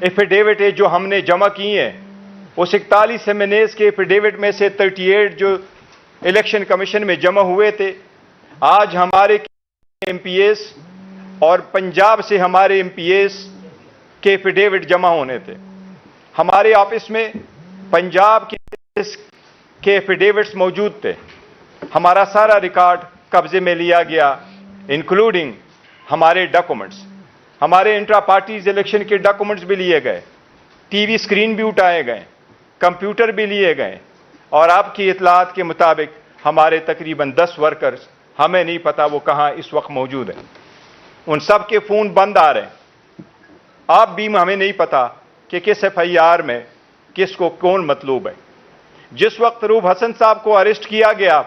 Affidavit ہے جو ہم نے جمع کی ہیں، اس 41 MNAs کے ایفیڈیوٹ میں سے 38 جو الیکشن کمیشن میں جمع ہوئے تھے، آج ہمارے MPAs اور پنجاب سے ہمارے MPAs کے ایفیڈیوٹ جمع ہونے تھے۔ ہمارے آفس میں پنجاب کے ایفیڈیوٹس موجود تھے۔ ہمارا سارا ریکارڈ قبضے میں لیا گیا، انکلوڈنگ ہمارے ڈاکومنٹس۔ ہمارے انٹرا پارٹیز الیکشن کے ڈاکومنٹس بھی لیے گئے، ٹی وی اسکرین بھی اٹھائے گئے، کمپیوٹر بھی لیے گئے، اور آپ کی اطلاعات کے مطابق ہمارے تقریباً 10 ورکرز، ہمیں نہیں پتا وہ کہاں اس وقت موجود ہیں، ان سب کے فون بند آ رہے ہیں۔ آپ بھی ہمیں نہیں پتا کہ کس FIR میں کس کو کون مطلوب ہے۔ جس وقت روب حسن صاحب کو اریسٹ کیا گیا،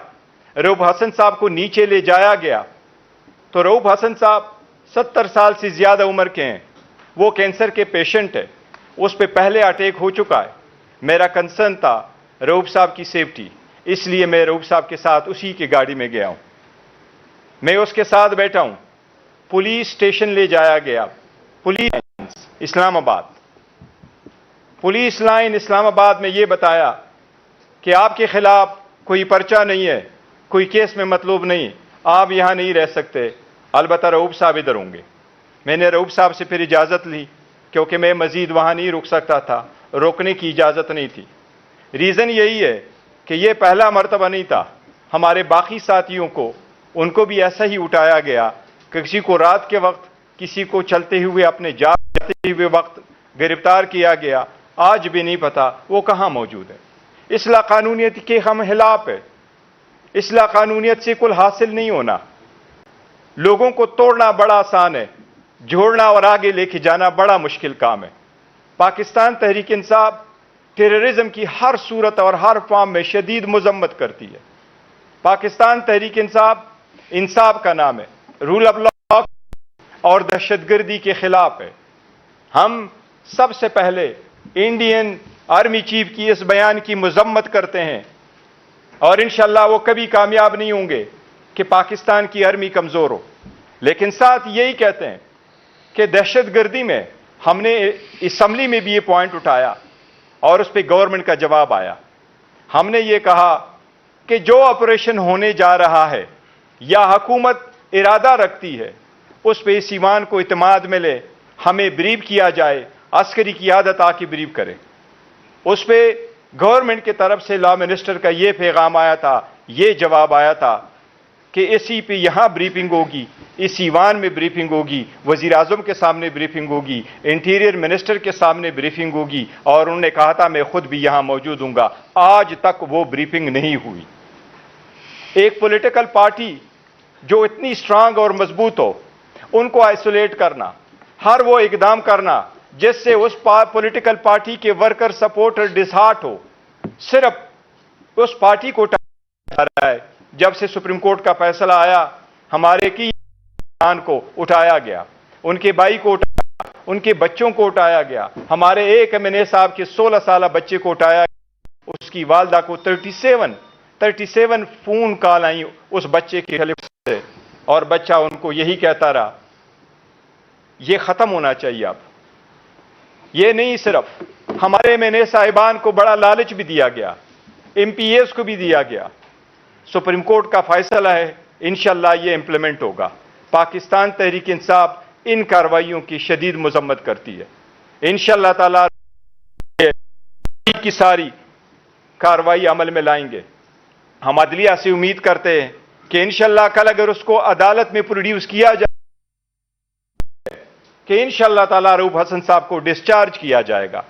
روب حسن صاحب کو نیچے لے جایا گیا، تو روب حسن صاحب 70 سال سے زیادہ عمر کے ہیں، وہ کینسر کے پیشنٹ ہے، اس پہ پہلے اٹیک ہو چکا ہے۔ میرا کنسرن تھا روب صاحب کی سیفٹی، اس لیے میں روب صاحب کے ساتھ اسی کی گاڑی میں گیا ہوں، میں اس کے ساتھ بیٹھا ہوں۔ پولیس اسٹیشن لے جایا گیا، پولیس اسلام آباد، پولیس لائن اسلام آباد میں یہ بتایا کہ آپ کے خلاف کوئی پرچہ نہیں ہے، کوئی کیس میں مطلوب نہیں، آپ یہاں نہیں رہ سکتے، البتہ رؤوف صاحب ادھر ہوں گے۔ میں نے رؤوف صاحب سے پھر اجازت لی، کیونکہ میں مزید وہاں نہیں رک سکتا تھا، روکنے کی اجازت نہیں تھی۔ ریزن یہی ہے کہ یہ پہلا مرتبہ نہیں تھا، ہمارے باقی ساتھیوں کو ان کو بھی ایسا ہی اٹھایا گیا کہ کسی کو رات کے وقت، کسی کو چلتے ہوئے اپنے جاتے ہوئے وقت گرفتار کیا گیا، آج بھی نہیں پتا وہ کہاں موجود ہے۔ اصلاح قانونیت کے ہم خلاف ہے، اصلاح قانونیت سے کل حاصل نہیں ہونا۔ لوگوں کو توڑنا بڑا آسان ہے، جوڑنا اور آگے لے کے جانا بڑا مشکل کام ہے۔ پاکستان تحریک انصاف ٹیررزم کی ہر صورت اور ہر فارم میں شدید مذمت کرتی ہے۔ پاکستان تحریک انصاف انصاف کا نام ہے، رول آف لا اور دہشت گردی کے خلاف ہے۔ ہم سب سے پہلے انڈین آرمی چیف کی اس بیان کی مذمت کرتے ہیں، اور انشاءاللہ وہ کبھی کامیاب نہیں ہوں گے کہ پاکستان کی آرمی کمزور ہو، لیکن ساتھ یہی کہتے ہیں کہ دہشت گردی میں ہم نے اسمبلی میں بھی یہ پوائنٹ اٹھایا اور اس پہ گورنمنٹ کا جواب آیا۔ ہم نے یہ کہا کہ جو آپریشن ہونے جا رہا ہے یا حکومت ارادہ رکھتی ہے، اس پہ اس ایوان کو اعتماد ملے، ہمیں بریف کیا جائے، عسکری قیادت آ کے بریف کرے۔ اس پہ گورنمنٹ کی طرف سے لا منسٹر کا یہ پیغام آیا تھا، یہ جواب آیا تھا کہ اسی پہ یہاں بریفنگ ہوگی، اس ایوان میں بریفنگ ہوگی، وزیر اعظم کے سامنے بریفنگ ہوگی، انٹیریئر منسٹر کے سامنے بریفنگ ہوگی، اور انہوں نے کہا تھا میں خود بھی یہاں موجود ہوں گا۔ آج تک وہ بریفنگ نہیں ہوئی۔ ایک پولیٹیکل پارٹی جو اتنی سٹرانگ اور مضبوط ہو، ان کو آئسولیٹ کرنا، ہر وہ اقدام کرنا جس سے اس پولیٹیکل پارٹی کے ورکر سپورٹر ڈسہارٹ ہو، صرف اس پارٹی کو جا رہا ہے۔ جب سے سپریم کورٹ کا فیصلہ آیا، ہمارے کی کو اٹھایا گیا، ان کے بھائی کو اٹھایا، ان کے بچوں کو اٹھایا گیا، ہمارے ایک MNA صاحب کے 16 سالہ بچے کو اٹھایا گیا، اس کی والدہ کو 37 فون کال آئیں اس بچے کے خلاف سے، اور بچہ ان کو یہی کہتا رہا۔ یہ ختم ہونا چاہیے اب۔ یہ نہیں، صرف ہمارے MNA صاحبان کو بڑا لالچ بھی دیا گیا، MPAs کو بھی دیا گیا۔ سپریم کورٹ کا فیصلہ ہے، انشاءاللہ یہ امپلیمنٹ ہوگا۔ پاکستان تحریک انصاف ان کارروائیوں کی شدید مذمت کرتی ہے۔ انشاءاللہ تعالی کی ساری کارروائی عمل میں لائیں گے۔ ہم عدلیہ سے امید کرتے ہیں کہ انشاءاللہ کل اگر اس کو عدالت میں پروڈیوس کیا جائے کہ انشاءاللہ تعالی رؤوف حسن صاحب کو ڈسچارج کیا جائے گا۔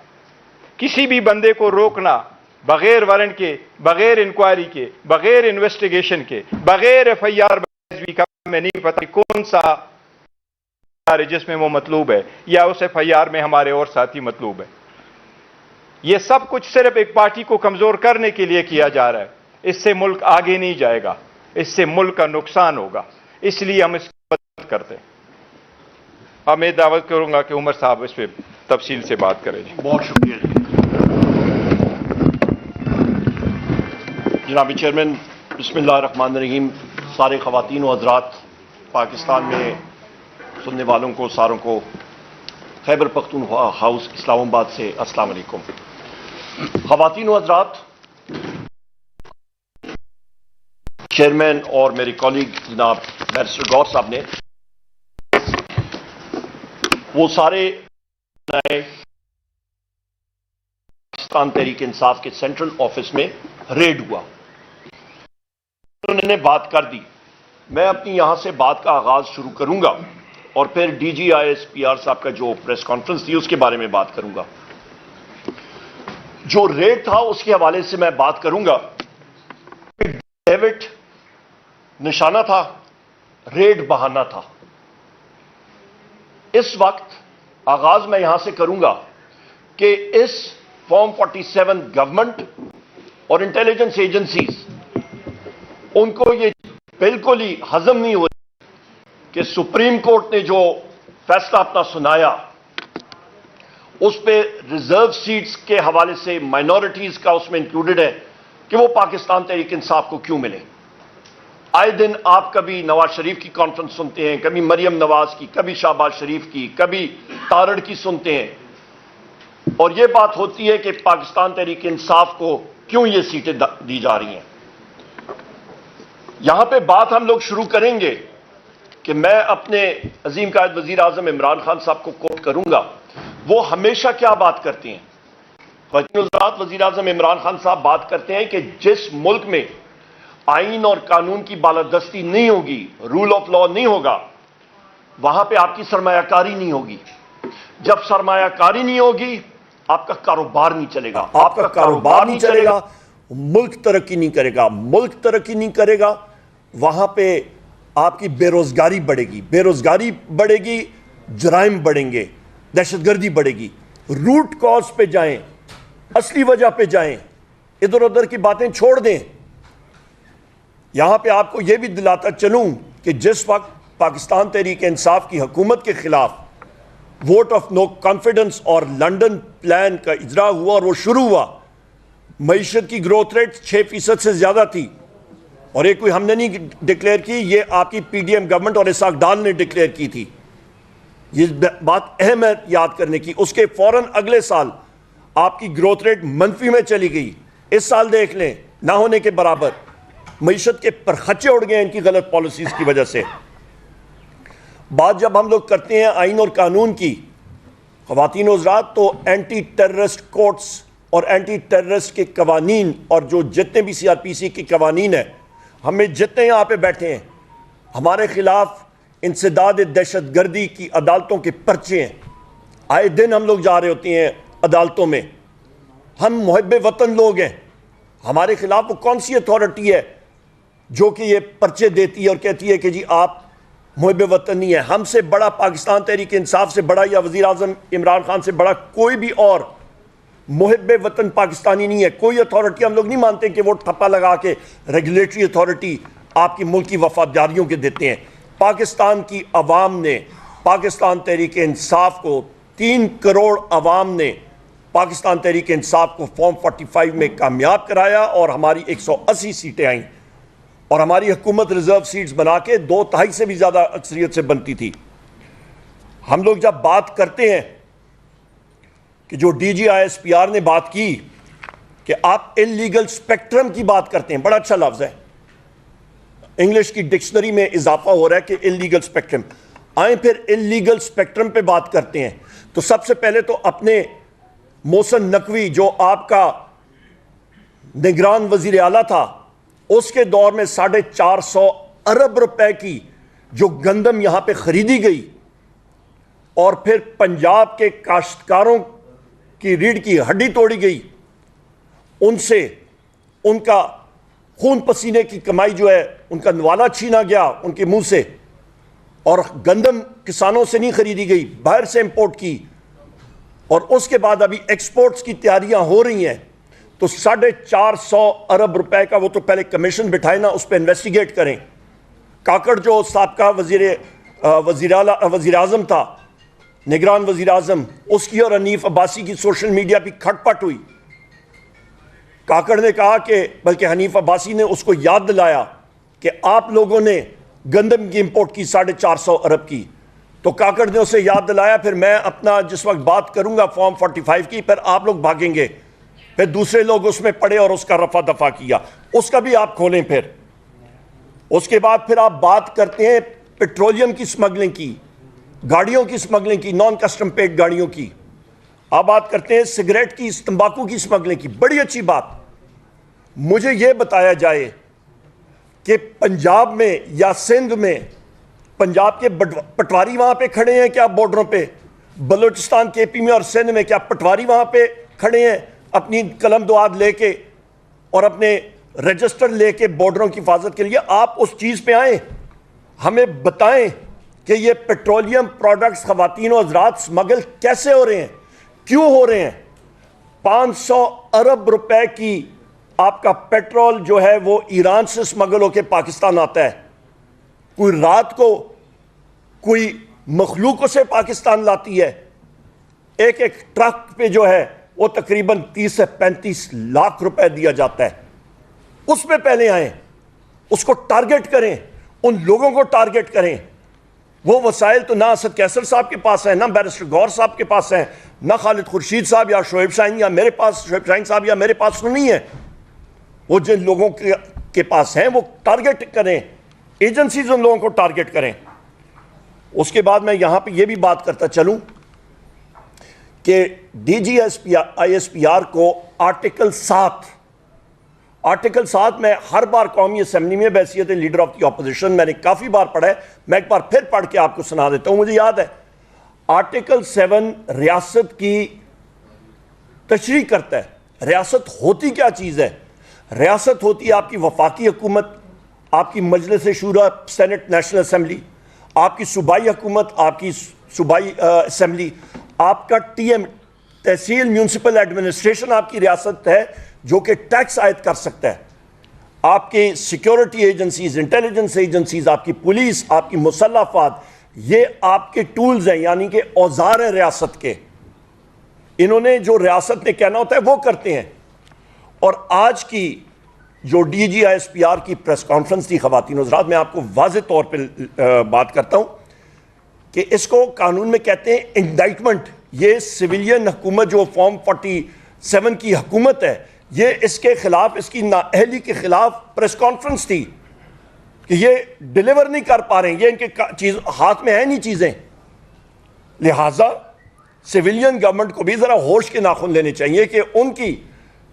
کسی بھی بندے کو روکنا بغیر وارنٹ کے، بغیر انکوائری کے، بغیر انویسٹیگیشن کے، بغیر FIR کا، میں نہیں پتا کون سا ہے جس میں وہ مطلوب ہے، یا اس FIR میں ہمارے اور ساتھی مطلوب ہے۔ یہ سب کچھ صرف ایک پارٹی کو کمزور کرنے کے لیے کیا جا رہا ہے۔ اس سے ملک آگے نہیں جائے گا، اس سے ملک کا نقصان ہوگا، اس لیے ہم اس کی مدد کرتے ہیں۔ اب میں دعوت کروں گا کہ عمر صاحب اس پہ تفصیل سے بات کریں۔ بہت شکریہ جی۔ جناب چیئرمین، بسم اللہ الرحمن الرحیم۔ سارے خواتین و حضرات، پاکستان میں سننے والوں کو ساروں کو خیبر پختونخوا ہاؤس اسلام آباد سے السلام علیکم. خواتین و حضرات، چیئرمین اور میرے کولیگ جناب بیرسٹر گور صاحب نے وہ سارے پاکستان تحریک انصاف کے سینٹرل آفس میں ریڈ ہوا، انہوں نے بات کر دی. میں اپنی یہاں سے بات کا آغاز شروع کروں گا اور پھر D G I S P R صاحب کا جو پریس کانفرنس تھی اس کے بارے میں بات کروں گا. جو ریڈ تھا اس کے حوالے سے میں بات کروں گا. ڈیوڈ نشانہ تھا، ریڈ بہانہ تھا. اس وقت آغاز میں یہاں سے کروں گا کہ اس فارم 47 گورنمنٹ اور انٹیلیجنس ایجنسیز ان کو یہ بالکل ہی ہضم نہیں ہو رہی کہ سپریم کورٹ نے جو فیصلہ اپنا سنایا اس پہ ریزرو سیٹس کے حوالے سے مائنورٹیز کا اس میں انکلوڈڈ ہے کہ وہ پاکستان تحریک انصاف کو کیوں ملے. آئے دن آپ کبھی نواز شریف کی کانفرنس سنتے ہیں، کبھی مریم نواز کی، کبھی شہباز شریف کی، کبھی تارڑ کی سنتے ہیں، اور یہ بات ہوتی ہے کہ پاکستان تحریک انصاف کو کیوں یہ سیٹیں دی جا رہی ہیں. یہاں پہ بات ہم لوگ شروع کریں گے کہ میں اپنے عظیم قائد وزیر اعظم عمران خان صاحب کو کوٹ کروں گا. وہ ہمیشہ کیا بات کرتے ہیں؟ وزیر اعظم عمران خان صاحب بات کرتے ہیں کہ جس ملک میں آئین اور قانون کی بالادستی نہیں ہوگی، رول آف لا نہیں ہوگا، وہاں پہ آپ کی سرمایہ کاری نہیں ہوگی. جب سرمایہ کاری نہیں ہوگی آپ کا کاروبار نہیں چلے گا. آپ کا کاروبار نہیں چلے گا، ملک ترقی نہیں کرے گا. ملک ترقی نہیں کرے گا، وہاں پہ آپ کی بے روزگاری بڑھے گی. بے روزگاری بڑھے گی، جرائم بڑھیں گے، دہشت گردی بڑھے گی. روٹ کاز پہ جائیں، اصلی وجہ پہ جائیں، ادھر ادھر کی باتیں چھوڑ دیں. یہاں پہ آپ کو یہ بھی دلاتا چلوں کہ جس وقت پاکستان تحریک انصاف کی حکومت کے خلاف ووٹ آف نو کانفیڈنس اور لنڈن پلان کا اجرا ہوا اور وہ شروع ہوا، معیشت کی گروتھ ریٹ 6% سے زیادہ تھی. اور یہ کوئی ہم نے نہیں ڈکلیئر کی، یہ آپ کی پی ڈی ایم گورنمنٹ اور اسحاق ڈار نے ڈکلیئر کی تھی. یہ بات اہم ہے یاد کرنے کی. اس کے فوراً اگلے سال آپ کی گروتھ ریٹ منفی میں چلی گئی. اس سال دیکھ لیں، نہ ہونے کے برابر. معیشت کے پرخچے اڑ گئے ان کی غلط پالیسیز کی وجہ سے. بات جب ہم لوگ کرتے ہیں آئین اور قانون کی، خواتین و حضرات، تو اینٹی ٹیررسٹ کورٹس اور اینٹی ٹیررسٹ کے قوانین اور جو جتنے بھی سی آر پی سی کے قوانین ہیں، ہمیں جتنے یہاں پہ بیٹھے ہیں ہمارے خلاف انسداد دہشت گردی کی عدالتوں کے پرچے ہیں. آئے دن ہم لوگ جا رہے ہوتے ہیں عدالتوں میں. ہم محب وطن لوگ ہیں، ہمارے خلاف وہ کون سی اتھارٹی ہے جو کہ یہ پرچے دیتی ہے اور کہتی ہے کہ جی آپ محب وطن نہیں ہیں؟ ہم سے بڑا پاکستان تحریک انصاف سے بڑا یا وزیر اعظم عمران خان سے بڑا کوئی بھی اور محب وطن پاکستانی نہیں ہے. کوئی اتھارٹی ہم لوگ نہیں مانتے کہ وہ ٹھپا لگا کے ریگولیٹری اتھارٹی آپ کی ملک کی وفاداریوں کے دیتے ہیں. پاکستان کی عوام نے پاکستان تحریک انصاف کو 3 کروڑ عوام نے پاکستان تحریک انصاف کو فارم 45 میں کامیاب کرایا اور ہماری 180 سیٹیں آئیں اور ہماری حکومت ریزرو سیٹس بنا کے 2/3 سے بھی زیادہ اکثریت سے بنتی تھی. ہم لوگ جب بات کرتے ہیں کہ جو D G I S P R نے بات کی کہ آپ انلیگل اسپیکٹرم کی بات کرتے ہیں، بڑا اچھا لفظ ہے، انگلش کی ڈکشنری میں اضافہ ہو رہا ہے کہ انلیگل اسپیکٹرم. آئیں پھر انلیگل اسپیکٹرم پہ بات کرتے ہیں. تو سب سے پہلے تو اپنے محسن نقوی جو آپ کا نگران وزیر اعلیٰ تھا، اس کے دور میں 450 ارب روپے کی جو گندم یہاں پہ خریدی گئی اور پھر پنجاب کے کاشتکاروں کی ریڑھ کی ہڈی توڑی گئی، ان سے ان کا خون پسینے کی کمائی جو ہے ان کا نوالا چھینا گیا ان کے منہ سے. اور گندم کسانوں سے نہیں خریدی گئی، باہر سے امپورٹ کی. اور اس کے بعد ابھی ایکسپورٹس کی تیاریاں ہو رہی ہیں. تو 450 ارب روپے کا وہ تو پہلے کمیشن بٹھائے نا، اس پہ انویسٹیگیٹ کریں. کاکڑ جو سابقہ وزیر اعظم تھا، نگران وزیر اعظم، اس کی اور حنیف عباسی کی سوشل میڈیا پہ کھٹ پٹ ہوئی. کاکڑ نے کہا کہ بلکہ حنیف عباسی نے اس کو یاد دلایا کہ آپ لوگوں نے گندم کی امپورٹ کی 450 ارب کی. تو کاکڑ نے اسے یاد دلایا، پھر میں اپنا جس وقت بات کروں گا فارم 45 کی، پھر آپ لوگ بھاگیں گے، پھر دوسرے لوگ اس میں پڑے اور اس کا رفع دفع کیا، اس کا بھی آپ کھولیں۔ پھر اس کے بعد پھر آپ بات کرتے ہیں پیٹرولیم کی سمگلنگ کی، گاڑیوں کی سمگلنگ کی، نان کسٹم پیڈ گاڑیوں کی، آپ بات کرتے ہیں سگریٹ کی، تمباکو کی سمگلنگ کی۔ بڑی اچھی بات، مجھے یہ بتایا جائے کہ پنجاب میں یا سندھ میں پنجاب کے پٹواری وہاں پہ کھڑے ہیں کیا بارڈروں پہ؟ بلوچستان کے پی میں اور سندھ میں کیا پٹواری وہاں پہ کھڑے ہیں اپنی قلم دعاد لے کے اور اپنے رجسٹر لے کے بارڈروں کی حفاظت کے لیے؟ آپ اس چیز پہ آئیں، ہمیں بتائیں کہ یہ پیٹرولیم پروڈکٹس خواتین و حضرات سمگل کیسے ہو رہے ہیں، کیوں ہو رہے ہیں؟ 500 ارب روپے کی آپ کا پیٹرول جو ہے وہ ایران سے سمگل ہو کے پاکستان آتا ہے، کوئی رات کو کوئی مخلوق سے پاکستان لاتی ہے، ایک ایک ٹرک پہ جو ہے وہ تقریباً 30 سے 35 لاکھ روپے دیا جاتا ہے۔ اس پہ پہلے آئیں، اس کو ٹارگٹ کریں، ان لوگوں کو ٹارگٹ کریں۔ وہ وسائل تو نہ اسد کیسر صاحب کے پاس ہیں، نہ بیرسٹر غور صاحب کے پاس ہیں، نہ خالد خورشید صاحب یا شعیب شاہین یا میرے پاس، شعیب شاہین صاحب یا میرے پاس نہیں ہے۔ وہ جن لوگوں کے پاس ہیں وہ ٹارگٹ کریں، ایجنسیز ان لوگوں کو ٹارگٹ کریں۔ اس کے بعد میں یہاں پہ یہ بھی بات کرتا چلوں کہ D G I S P R کو آرٹیکل 7 میں ہر بار قومی اسمبلی میں بحیثیت لیڈر آف دی اپوزیشن میں نے کافی بار پڑھا ہے، میں ایک بار پھر پڑھ کے آپ کو سنا دیتا ہوں، مجھے یاد ہے۔ آرٹیکل 7 ریاست کی تشریح کرتا ہے۔ ریاست ہوتی کیا چیز ہے؟ ریاست ہوتی ہے آپ کی وفاقی حکومت، آپ کی مجلس شورا سینٹ نیشنل اسمبلی، آپ کی صوبائی حکومت، آپ کی صوبائی اسمبلی، آپ کا ٹی ایم تحصیل میونسپل ایڈمنسٹریشن آپ کی ریاست ہے جو کہ ٹیکس عائد کر سکتا ہے، آپ کی سیکیورٹی ایجنسیز، انٹیلیجنس ایجنسیز، آپ کی پولیس، آپ کی مسلح افواج، یہ آپ کے ٹولز ہیں، یعنی کہ اوزار ہیں ریاست کے۔ انہوں نے جو ریاست نے کہنا ہوتا ہے وہ کرتے ہیں۔ اور آج کی جو D G I S P R کی پریس کانفرنس تھی خواتین و حضرات، میں آپ کو واضح طور پہ بات کرتا ہوں کہ اس کو قانون میں کہتے ہیں انڈائٹمنٹ۔ یہ سویلین حکومت جو فارم 47 کی حکومت ہے، یہ اس کے خلاف، اس کی نااہلی کے خلاف پریس کانفرنس تھی کہ یہ ڈیلیور نہیں کر پا رہے ہیں، یہ ان کے چیز ہاتھ میں ہے نہیں چیزیں۔ لہٰذا سویلین گورنمنٹ کو بھی ذرا ہوش کے ناخن لینے چاہیے کہ ان کی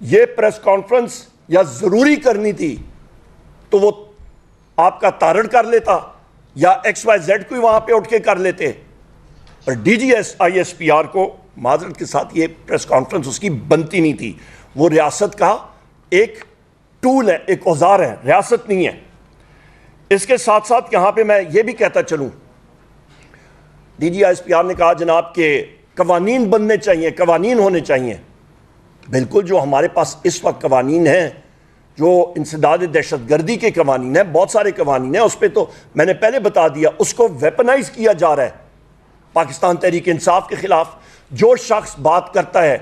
یہ پریس کانفرنس یا ضروری کرنی تھی تو وہ آپ کا تارڑ کر لیتا یا ایکس وائی زیڈ کوئی وہاں پہ اٹھ کے کر لیتے، اور D G I S P R کو معذرت کے ساتھ یہ پریس کانفرنس اس کی بنتی نہیں تھی۔ وہ ریاست کا ایک ٹول ہے، ایک اوزار ہے، ریاست نہیں ہے۔ اس کے ساتھ ساتھ یہاں پہ میں یہ بھی کہتا چلوں، D G I S P R نے کہا جناب کہ قوانین بننے چاہیے، قوانین ہونے چاہیے۔ بالکل، جو ہمارے پاس اس وقت قوانین ہیں، جو انسداد دہشت گردی کے قوانین ہیں، بہت سارے قوانین ہیں، اس پہ تو میں نے پہلے بتا دیا، اس کو ویپنائز کیا جا رہا ہے پاکستان تحریک انصاف کے خلاف۔ جو شخص بات کرتا ہے،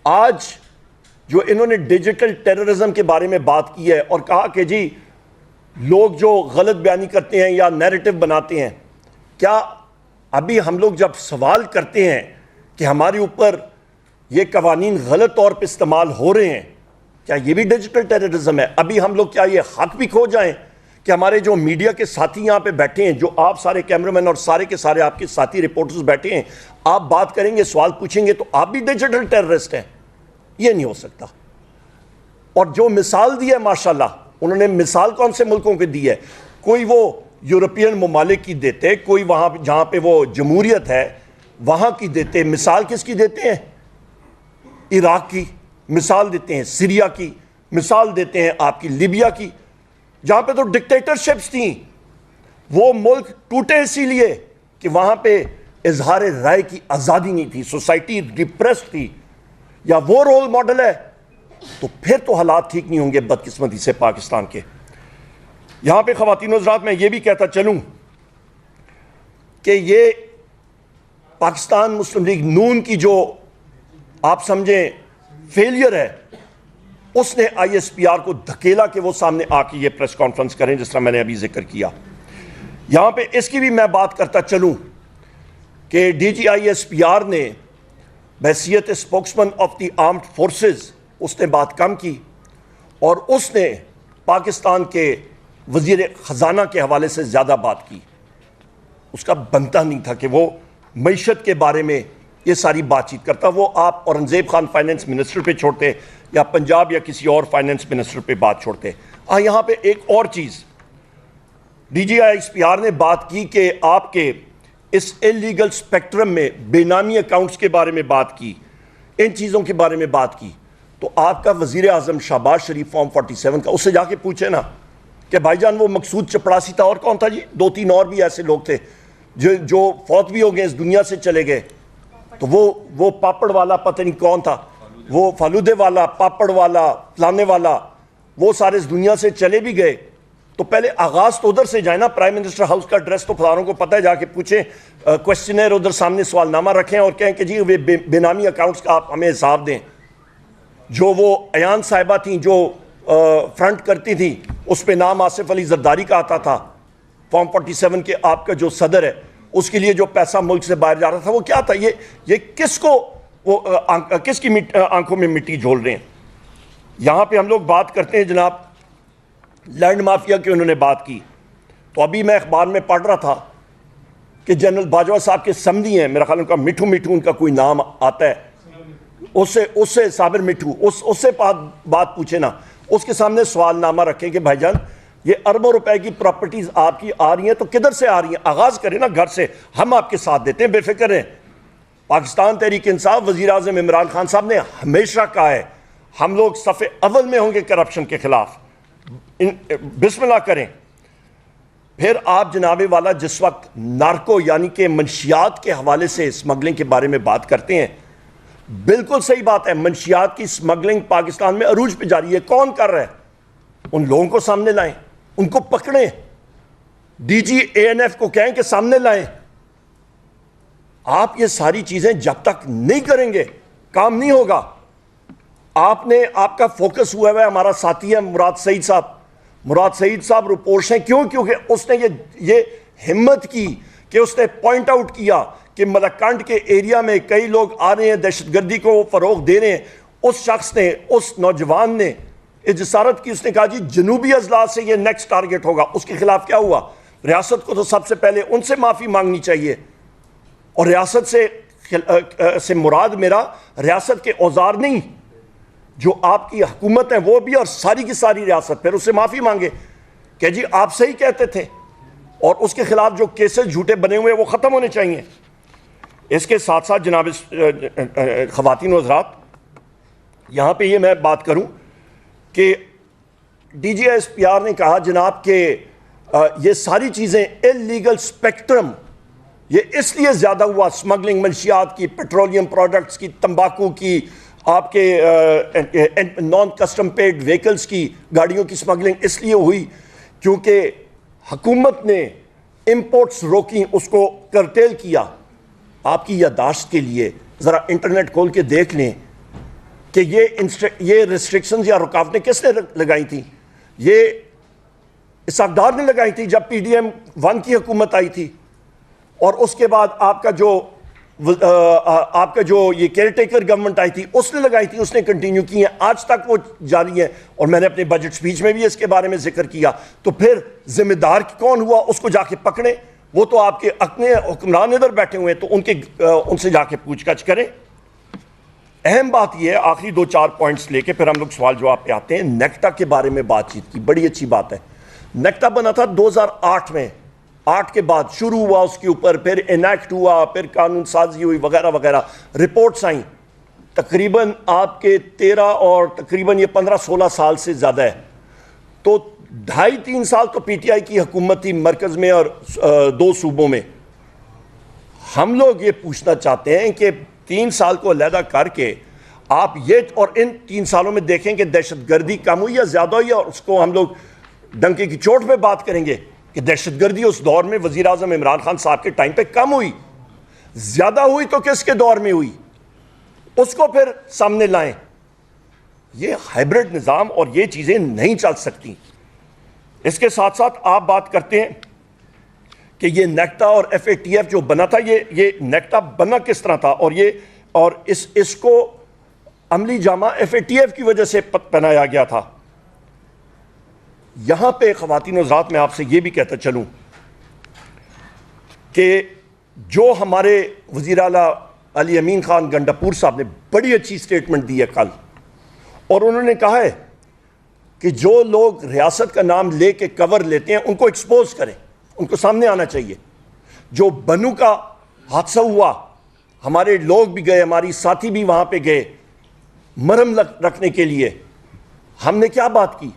آج جو انہوں نے ڈیجیٹل ٹیررزم کے بارے میں بات کی ہے اور کہا کہ جی لوگ جو غلط بیانی کرتے ہیں یا نیریٹو بناتے ہیں، کیا ابھی ہم لوگ جب سوال کرتے ہیں کہ ہمارے اوپر یہ قوانین غلط طور پہ استعمال ہو رہے ہیں، کیا یہ بھی ڈیجیٹل ٹیررزم ہے؟ ابھی ہم لوگ کیا یہ حق بھی کھو جائیں کہ ہمارے جو میڈیا کے ساتھی یہاں پہ بیٹھے ہیں، جو آپ سارے کیمرامین اور سارے کے سارے آپ کے ساتھی رپورٹرز بیٹھے ہیں، آپ بات کریں گے، سوال پوچھیں گے تو آپ بھی ڈیجیٹل ٹیررسٹ ہیں؟ یہ نہیں ہو سکتا۔ اور جو مثال دی ہے ماشاءاللہ، انہوں نے مثال کون سے ملکوں کی دی ہے؟ کوئی وہ یورپین ممالک کی دیتے، کوئی وہاں جہاں پہ وہ جمہوریت ہے وہاں کی دیتے۔ مثال کس کی دیتے ہیں؟ عراق کی مثال دیتے ہیں، سیریا کی مثال دیتے ہیں، آپ کی لیبیا کی، جہاں پہ تو ڈکٹیٹرشپس تھیں۔ وہ ملک ٹوٹے اسی لیے کہ وہاں پہ اظہار رائے کی آزادی نہیں تھی، سوسائٹی ڈپریسڈ تھی۔ یا وہ رول ماڈل ہے تو پھر تو حالات ٹھیک نہیں ہوں گے بدقسمتی سے پاکستان کے۔ یہاں پہ خواتین و حضرات میں یہ بھی کہتا چلوں کہ یہ پاکستان مسلم لیگ نون کی جو آپ سمجھیں فیلئر ہے، اس نے آئی ایس پی آر کو دھکیلا کہ وہ سامنے آ کے یہ پریس کانفرنس کریں، جس طرح میں نے ابھی ذکر کیا۔ یہاں پہ اس کی بھی میں بات کرتا چلوں کہ D G I S P R نے بحیثیت spokesman of the armed forces اس نے بات کم کی، اور اس نے پاکستان کے وزیر خزانہ کے حوالے سے زیادہ بات کی. اس کا بنتا نہیں تھا کہ وہ معیشت کے بارے میں یہ ساری بات چیت کرتا. وہ آپ اورنگزیب خان فائنینس منسٹر پہ چھوڑتے یا پنجاب یا کسی اور فائنینس منسٹر پہ بات چھوڑتے. یہاں پہ ایک اور چیز D G I S P R نے بات کی کہ آپ کے اس انلیگل سپیکٹرم میں بے نامی اکاؤنٹس کے بارے میں بات کی، ان چیزوں کے بارے میں بات کی. تو آپ کا وزیر اعظم شہباز شریف فارم 47 کا، اس سے جا کے پوچھے نا کہ بھائی جان وہ مقصود چپڑاسی تھا، اور کون تھا جی؟ 2-3 اور بھی ایسے لوگ تھے جو فوت بھی ہو گئے، اس دنیا سے چلے گئے. تو وہ پاپڑ والا پتہ نہیں کون تھا، وہ فالودے والا، پاپڑ والا، فلانے والا، وہ سارے اس دنیا سے چلے بھی گئے. تو پہلے آغاز تو ادھر سے جائے نا. پرائم منسٹر ہاؤس کا ایڈریس تو فلانوں کو پتہ ہے، جا کے پوچھیں، کوشچنر ادھر سامنے سوال نامہ رکھیں اور کہیں کہ جی بے نامی اکاؤنٹس کا آپ ہمیں حساب دیں. جو وہ ایان صاحبہ تھیں جو فرنٹ کرتی تھیں، اس پہ نام آصف علی زرداری کا آتا تھا. فارم 47 کے آپ کا جو صدر ہے، اس کے لیے جو پیسہ ملک سے باہر جا رہا تھا وہ کیا تھا؟ یہ کس کو وہ کس کی آنکھوں میں مٹی جھول رہے ہیں؟ یہاں پہ ہم لوگ بات کرتے ہیں جناب لینڈ مافیا کی، انہوں نے بات کی. تو ابھی میں اخبار میں پڑھ رہا تھا کہ جنرل باجوہ صاحب کے سمدھی ہیں، میرا خیال ان کا مٹھو ان کا کوئی نام آتا ہے، اس سے صابر مٹھو، اس سے بات پوچھے نا، اس کے سامنے سوال نامہ رکھیں کہ بھائی جان یہ اربوں روپے کی پراپرٹیز آپ کی آ رہی ہیں تو کدھر سے آ رہی ہیں؟ آغاز کریں نا گھر سے، ہم آپ کے ساتھ دیتے ہیں، بے فکر ہیں. پاکستان تحریک انصاف، وزیر اعظم عمران خان صاحب نے ہمیشہ کہا ہے ہم لوگ صف اول میں ہوں گے کرپشن کے خلاف. بسم اللہ کریں. پھر آپ جناب والا جس وقت نارکو یعنی کہ منشیات کے حوالے سے اسمگلنگ کے بارے میں بات کرتے ہیں، بالکل صحیح بات ہے، منشیات کی اسمگلنگ پاکستان میں عروج پہ جاری ہے. کون کر رہا ہے؟ ان لوگوں کو سامنے لائیں، ان کو پکڑیں، ڈی جی اے این ایف کو کہیں کہ سامنے لائیں. آپ یہ ساری چیزیں جب تک نہیں کریں گے کام نہیں ہوگا. آپ کا فوکس ہوا ہے، ہمارا ساتھی ہے مراد سعید صاحب رپورٹس ہیں. کیونکہ اس نے یہ ہمت کی کہ اس نے پوائنٹ آؤٹ کیا کہ ملکنڈ کے ایریا میں کئی لوگ آ رہے ہیں، دہشت گردی کو فروغ دے رہے ہیں. اس شخص نے، اس نوجوان نے جسارت کی، اس نے کہا جی جنوبی اضلاع سے یہ نیکسٹ ٹارگٹ ہوگا. اس کے خلاف کیا ہوا؟ ریاست کو تو سب سے پہلے ان سے معافی مانگنی چاہیے. اور ریاست سے مراد میرا ریاست کے اوزار نہیں، جو آپ کی حکومت ہے وہ بھی، اور ساری کی ساری ریاست پھر اس سے معافی مانگے کہ جی آپ صحیح کہتے تھے، اور اس کے خلاف جو کیسز جھوٹے بنے ہوئے وہ ختم ہونے چاہیے. اس کے ساتھ ساتھ جناب خواتین و حضرات، یہاں پہ یہ میں بات کروں کہ D G S P R نے کہا جناب کہ یہ ساری چیزیں انلیگل سپیکٹرم یہ اس لیے زیادہ ہوا، اسمگلنگ منشیات کی، پیٹرولیم پروڈکٹس کی، تمباکو کی، آپ کے نان کسٹم پیڈ وہیکلز کی، گاڑیوں کی اسمگلنگ اس لیے ہوئی کیونکہ حکومت نے امپورٹس روکی، اس کو کرٹیل کیا. آپ کی یادداشت کے لیے ذرا انٹرنیٹ کھول کے دیکھ لیں کہ یہ ریسٹرکشنز یا رکاوٹیں کس نے لگائی تھیں؟ یہ اسحاق ڈار نے لگائی تھی جب پی ڈی ایم 1 کی حکومت آئی تھی. اور اس کے بعد آپ کا جو یہ کیئر ٹیکر گورنمنٹ آئی تھی اس نے لگائی تھی، اس نے کنٹینیو کی ہیں، آج تک وہ جاری ہیں. اور میں نے اپنے بجٹ سپیچ میں بھی اس کے بارے میں ذکر کیا. تو پھر ذمہ دار کون ہوا؟ اس کو جا کے پکڑیں. وہ تو آپ کے اپنے حکمران ادھر بیٹھے ہوئے ہیں تو ان سے جا کے پوچھ گچھ کریں. اہم بات یہ ہے، آخری 2-4 پوائنٹس لے کے پھر ہم لوگ سوال جواب پہ آتے ہیں. نیکٹا کے بارے میں بات چیت کی، بڑی اچھی بات ہے. نیکٹا بنا تھا 2008 میں، 8 کے بعد شروع ہوا اس کے اوپر، پھر انیکٹ ہوا، پھر قانون سازی ہوئی وغیرہ وغیرہ، رپورٹس آئیں. تقریباً آپ کے 13 اور تقریباً یہ 15-16 سال سے زیادہ ہے. تو 2.5-3 سال تو پی ٹی آئی کی حکومت تھی مرکز میں اور 2 صوبوں میں. ہم لوگ یہ پوچھنا چاہتے ہیں کہ 3 سال کو علیحدہ کر کے آپ یہ، اور ان 3 سالوں میں دیکھیں کہ دہشت گردی کم ہوئی یا زیادہ ہوئی، اور اس کو ہم لوگ ڈنکے کی چوٹ پہ بات کریں گے کہ دہشت گردی اس دور میں وزیر اعظم عمران خان صاحب کے ٹائم پہ کم ہوئی، زیادہ ہوئی تو کس کے دور میں ہوئی، اس کو پھر سامنے لائیں. یہ ہائبرڈ نظام اور یہ چیزیں نہیں چل سکتی. اس کے ساتھ ساتھ آپ بات کرتے ہیں کہ یہ نیکٹا اور ایف اے ٹی ایف جو بنا تھا، یہ نیکٹا بنا کس طرح تھا، اور اس کو عملی جامہ ایف اے ٹی ایف کی وجہ سے پہنایا گیا تھا۔ یہاں پہ خواتین و حضرات میں آپ سے یہ بھی کہتا چلوں کہ جو ہمارے وزیر اعلیٰ علی امین خان گنڈاپور صاحب نے بڑی اچھی سٹیٹمنٹ دی ہے کل، اور انہوں نے کہا ہے کہ جو لوگ ریاست کا نام لے کے کور لیتے ہیں ان کو ایکسپوز کریں، ان کو سامنے آنا چاہیے۔ جو بنو کا حادثہ ہوا، ہمارے لوگ بھی گئے، ہماری ساتھی بھی وہاں پہ گئے مرہم رکھنے کے لیے، ہم نے کیا بات کی؟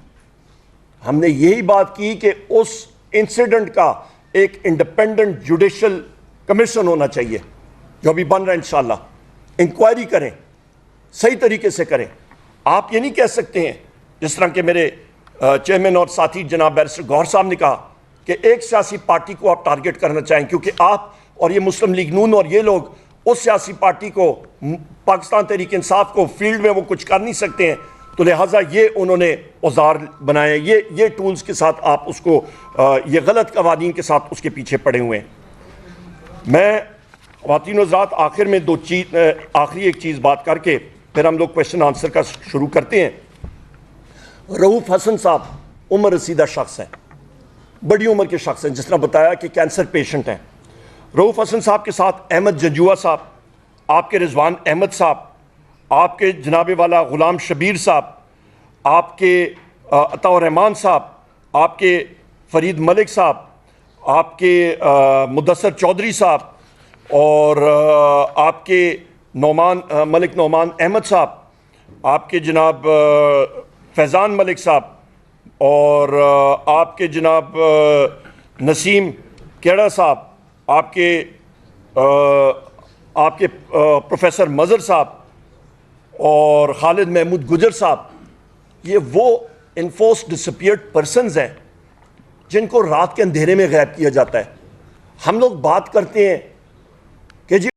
ہم نے یہی بات کی کہ اس انسیڈنٹ کا ایک انڈیپینڈنٹ جوڈیشل کمیشن ہونا چاہیے، جو ابھی بن رہا ہے انشاءاللہ، انکوائری کریں، صحیح طریقے سے کریں۔ آپ یہ نہیں کہہ سکتے ہیں جس طرح کہ میرے چیئرمین اور ساتھی جناب بیرسٹر گوہر صاحب نے کہا کہ ایک سیاسی پارٹی کو آپ ٹارگٹ کرنا چاہیں، کیونکہ آپ اور یہ مسلم لیگ نون اور یہ لوگ اس سیاسی پارٹی کو، پاکستان تحریک انصاف کو فیلڈ میں وہ کچھ کر نہیں سکتے ہیں، تو لہٰذا یہ انہوں نے اوزار بنائے، یہ ٹولز کے ساتھ آپ اس کو، یہ غلط قوانین کے ساتھ اس کے پیچھے پڑے ہوئے ہیں۔ میں خواتین و حضرات آخر میں آخری ایک چیز بات کر کے پھر ہم لوگ کویشچن آنسر کا شروع کرتے ہیں۔ رؤوف حسن صاحب عمر رسیدہ شخص ہیں، بڑی عمر کے شخص ہیں، جس طرح بتایا کہ کینسر پیشنٹ ہیں۔ رؤوف حسن صاحب کے ساتھ احمد جنجوعہ صاحب، آپ کے رضوان احمد صاحب، آپ کے جناب والا غلام شبیر صاحب، آپ کے عطاء الرحمان صاحب، آپ کے فرید ملک صاحب، آپ کے مدثر چودھری صاحب، اور آپ کے ملک نعمان احمد صاحب، آپ کے جناب فیضان ملک صاحب، اور آپ کے جناب نسیم کیڑا صاحب، آپ کے پروفیسر مظہر صاحب، اور خالد محمود گجر صاحب، یہ وہ انفورس ڈسپیئرڈ پرسنز ہیں جن کو رات کے اندھیرے میں غائب کیا جاتا ہے۔ ہم لوگ بات کرتے ہیں کہ جی